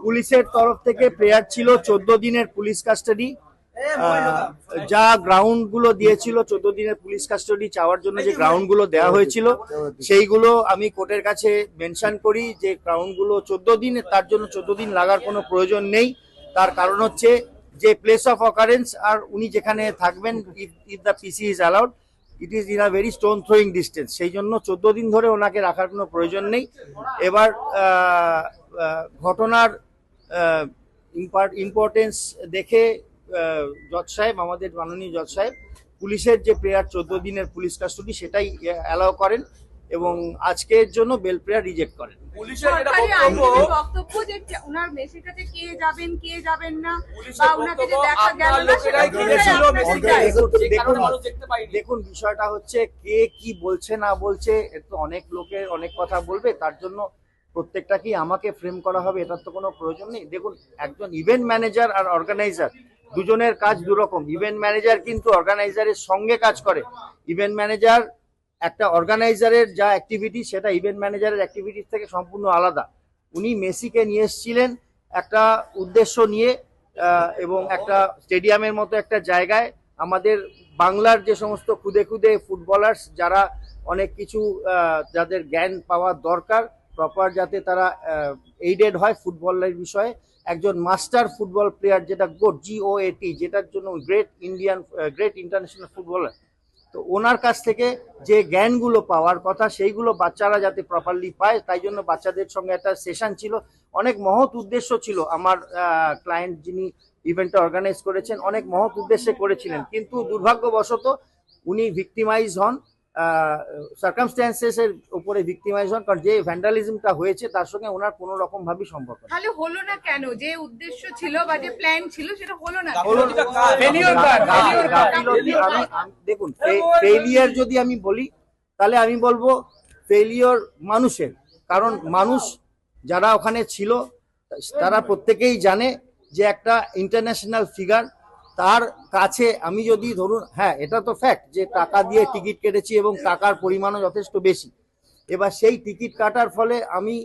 পুলিশের তরফ থেকে প্রেয়ার ছিল 14 দিনের পুলিশ কাস্টাডি, যা গ্রাউন্ড গুলো দিয়েছিল 14 দিনের পুলিশ কাস্টাডি চাওয়ার জন্য যে গ্রাউন্ড গুলো দেওয়া হয়েছিল সেইগুলো আমি কোর্টের কাছে মেনশন করি যে গ্রাউন্ড গুলো 14 দিন, তার জন্য 14 দিন লাগার কোনো প্রয়োজন নেই। তার কারণ হচ্ছে যে প্লেস অফ অকারেন্স আর উনি যেখানে থাকবেন, if the PC is allowed, it is in a very stone throwing distance, সেই জন্য 14 দিন ধরে ওনাকে রাখার কোনো প্রয়োজন নেই। এবার ঘটনার ইম্পর্টেন্স দেখে জজ সাহেব, আমাদের মাননীয় জজ সাহেব, পুলিশের যে প্রেয়ার 14 দিনের পুলিশ কাস্টডি সেটাই অ্যালাউ করেন এবং আজকের জন্য বেল প্রেয়ার রিজেক্ট করেন। পুলিশের এটা বক্তব্য যে ওনার মেসের কাছে কে যাবেন কে যাবেন না, বা ওনাকে যে দেখা গেল না সেটা গিয়েছিল মেসেজটাই। দেখুন, বিষয়টা হচ্ছে কে কি বলছে না বলছে, তো অনেক লোকের অনেক কথা বলবে, তার জন্য প্রত্যেকটা কি আমাকে ফ্রেম করা হবে এটার তো কোনো প্রয়োজন নেই। দেখুন, একজন ইভেন্ট ম্যানেজার আর অর্গানাইজার দুজনের কাজ দুরকম। ইভেন্ট ম্যানেজার কিন্তু অর্গানাইজারের সঙ্গে কাজ করে। ইভেন্ট ম্যানেজার একটা অর্গানাইজারের যা অ্যাক্টিভিটি সেটা ইভেন্ট ম্যানেজারের অ্যাক্টিভিটিস থেকে সম্পূর্ণ আলাদা। উনি মেসিকে নিয়ে এসেছিলেন একটা উদ্দেশ্য নিয়ে এবং একটা স্টেডিয়ামের মতো একটা জায়গায় আমাদের বাংলার যে সমস্ত খুদে খুদে ফুটবলার্স যারা অনেক কিছু যাদের জ্ঞান পাওয়ার দরকার প্রপার, যাতে তারা এইডেড হয় ফুটবলের বিষয়ে, একজন মাস্টার ফুটবল প্লেয়ার যেটা GOAT, যেটার জন্য গ্রেট ইন্টারন্যাশনাল ফুটবলার, তো ওনার কাছ থেকে যে জ্ঞানগুলো পাওয়ার কথা সেইগুলো বাচ্চারা যাতে প্রপারলি পায়, তাই জন্য বাচ্চাদের সঙ্গে একটা সেশন ছিল। অনেক মহৎ উদ্দেশ্য ছিল। আমার ক্লায়েন্ট যিনি ইভেন্টটা অর্গানাইজ করেছেন অনেক মহৎ উদ্দেশ্যে করেছিলেন, কিন্তু দুর্ভাগ্যবশত উনি ভিক্টিমাইজ হন, সার্কামস্ট্যান্সেসের উপরে ভিক্টিমাইজ হন, কারণ যে ভ্যান্ডালিজমটা হয়েছে তার সঙ্গে ওনার কোনো রকম ভাবেই সম্পর্ক নেই। তাহলে হলো না কেন? যে উদ্দেশ্য ছিল বা যে প্ল্যান ছিল সেটা হলো না। দেখুন, ফেলিয়ার যদি আমি বলি তাহলে আমি বলবো ফেলিয়ার মানুষের, কারণ মানুষ যারা ওখানে ছিল তারা প্রত্যেকেই জানে যে একটা ইন্টারন্যাশনাল ফিগার, তার কাছে আমি যদি ধরুন, হ্যাঁ এটা তো ফ্যাক্ট যে টাকা দিয়ে টিকিট কেটেছি এবং টাকার পরিমাণও যথেষ্ট বেশি। এবার সেই টিকিট কাটার ফলে আমি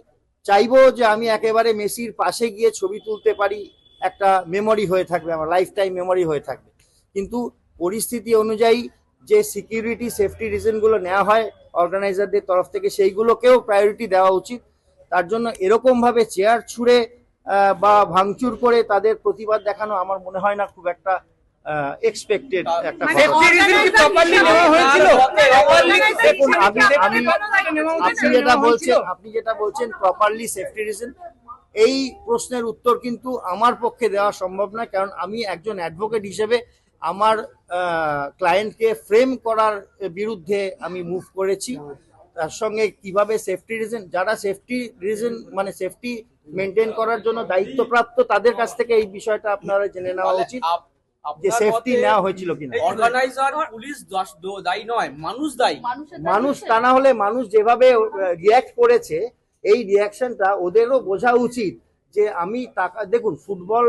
চাইবো যে আমি একেবারে মেসির পাশে গিয়ে ছবি তুলতে পারি, একটা মেমোরি হয়ে থাকবে, আমার লাইফ টাইম মেমোরি হয়ে থাকবে। কিন্তু পরিস্থিতি অনুযায়ী যে সিকিউরিটি সেফটি রিজনগুলো নেওয়া হয় অর্গানাইজারদের তরফ থেকে, সেইগুলোকেও প্রায়োরিটি দেওয়া উচিত। তার জন্য এরকমভাবে চেয়ার ছুঁড়ে বা ভাঙচুর করে তাদের প্রতিবাদ দেখানো আমার মনে হয় না খুব একটা এক্সপেক্টেড একটা। দেখুন, আপনি যেটা বলছেন প্রপারলি সেফটি রিজন, এই প্রশ্নের উত্তর কিন্তু আমার পক্ষে দেওয়া সম্ভব না, কারণ আমি একজন অ্যাডভোকেট হিসেবে আমার ক্লায়েন্টকে ফ্রেম করার বিরুদ্ধে আমি মুভ করেছি। তার সঙ্গে কিভাবে সেফটি রিজন, যারা সেফটি রিজন মানে সেফটি মেনটেন করার জন্য দায়িত্বপ্রাপ্ত, তাদের কাছ থেকে এই বিষয়টা আপনারা জেনে নেওয়া উচিত যে সেফটি নেওয়া হয়েছিল কিনা। অর্গানাইজার পুলিশ দায়ী নয়, মানুষ দায়ী। মানুষ, তা না হলে মানুষ যেভাবে রিয়াক্ট করেছে, এই রিয়াকশনটা ওদেরও বোঝা উচিত যে আমি টাকা, দেখুন ফুটবল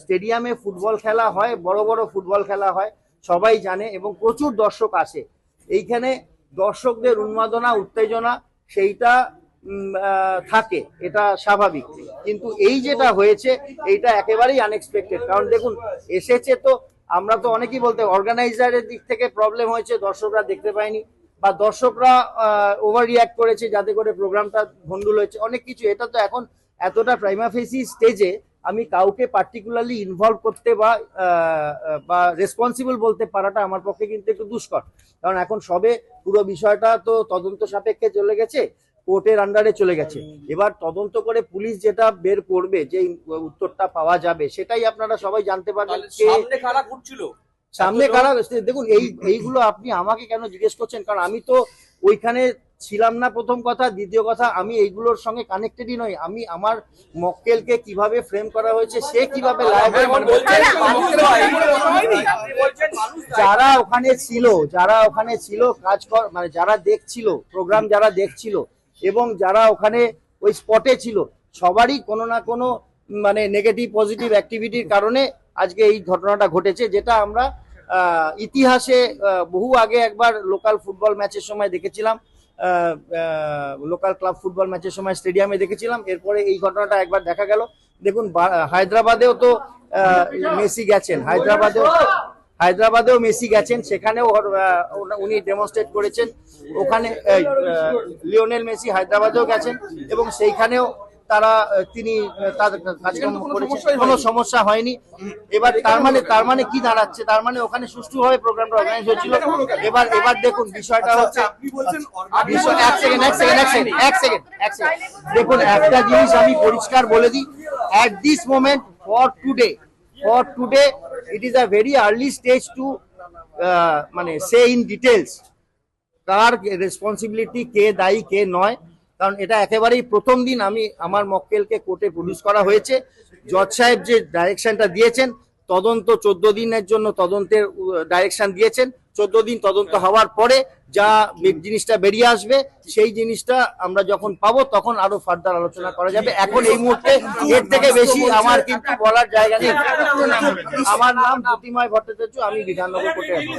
স্টেডিয়ামে ফুটবল খেলা হয়, বড় বড় ফুটবল খেলা হয়, সবাই জানে এবং প্রচুর দর্শক আসে। এইখানে দর্শকদের উন্মাদনা উত্তেজনা সেইটা থাকে, এটা স্বাভাবিক, কিন্তু এই যেটা হয়েছে এইটা একেবারেই আনএক্সপেক্টেড। কারণ দেখুন, এসেছে তো, আমরা তো অনেকেই বলতে অর্গানাইজারের দিক থেকে প্রবলেম হয়েছে, দর্শকরা দেখতে পায়নি বা দর্শকরা ওভার রিঅ্যাক্ট করেছে যাতে করে প্রোগ্রামটা ভন্ডুল হয়েছে, অনেক কিছু। এটা তো এখন এতটা প্রাইমা ফেসি স্টেজে আমি কাউকে পার্টিকুলারলি ইনভলভ করতে বা রেসপন্সিবল বলতে পারাটা আমার পক্ষে কিন্তু একটু দুষ্কর, কারণ এখন সবে পুরো বিষয়টা তো তদন্ত সাপেক্ষে চলে গেছে, কোর্টের আন্ডারে চলে গেছে। এবার তদন্ত করে পুলিশ যেটা বের করবে, যে উত্তরটা পাওয়া যাবে, সেটাই আপনারা সবাই জানতে পারবেন। সামনে কারা, দেখুন এইগুলো আপনি আমাকে কেন জিজ্ঞেস করছেন, কারণ আমি তো ওইখানে ছিলাম না, প্রথম কথা। দ্বিতীয় কথা, আমি এইগুলোর সঙ্গে কানেক্টেডই নই। আমি আমার মক্কেলকে কিভাবে ফ্রেম করা হয়েছে, সে কিভাবে যারা ওখানে ছিল কাজ কর, মানে যারা দেখছিল প্রোগ্রাম, যারা দেখছিল এবং যারা ওখানে ওই স্পটে ছিল, সবারই কোনো না কোনো মানে নেগেটিভ পজিটিভ অ্যাক্টিভিটির কারণে আজকে এই ঘটনাটা ঘটেছে, যেটা আমরা ইতিহাসে বহু আগে একবার লোকাল ফুটবল ম্যাচের সময় দেখেছিলাম, লোকাল ক্লাব ফুটবল ম্যাচের সময় স্টেডিয়ামে দেখেছিলাম। এরপরে এই ঘটনাটা একবার দেখা গেল। দেখুন হায়দ্রাবাদেও তো মেসি গেছেন, হায়দ্রাবাদেও মেসি গেছেন, সেখানেও উনি ডেমনস্ট্রেট করেছেন। ওখানে লিওনেল মেসি হায়দ্রাবাদেও গেছেন এবং সেইখানেও তিনি তার কাজকর্ম করেছেন, কোনো সমস্যা হয়নি। এবার তার মানে কি দাঁড়াচ্ছে, তার মানে ওখানে সুষ্ঠুভাবে প্রোগ্রামটা অর্গানাইজ হচ্ছিল। এবার দেখুন বিষয়টা হচ্ছে, এক সেকেন্ড দেখুন, একটা জিনিস আমি পরিষ্কার বলে দিই, at this moment for today it is a very early stage to মানে say in details কার রেসপন্সিবিলিটি, কে দায়ী কে নয়। কারণ এটা একেবারেই প্রথম দিন আমার মক্কেলকে কোর্টে প্রডিউস করা হয়েছে। জজ সাহেব যে ডাইরেকশনটা দিয়েছেন, তদন্ত 14 দিনের জন্য তদন্তের ডাইরেকশন দিয়েছেন। 14 দিন তদন্ত হওয়ার পরে যা জিনিসটা বেরিয়ে আসবে, সেই জিনিসটা আমরা যখন পাবো তখন আরো ফার্দার আলোচনা করা যাবে। এখন এই মুহূর্তে এর থেকে বেশি আমার কিন্তু বলার জায়গা নেই। আমার নাম জ্যোতিময় ভট্টাচার্য, আমি বিধাননগর কোর্টে আছি।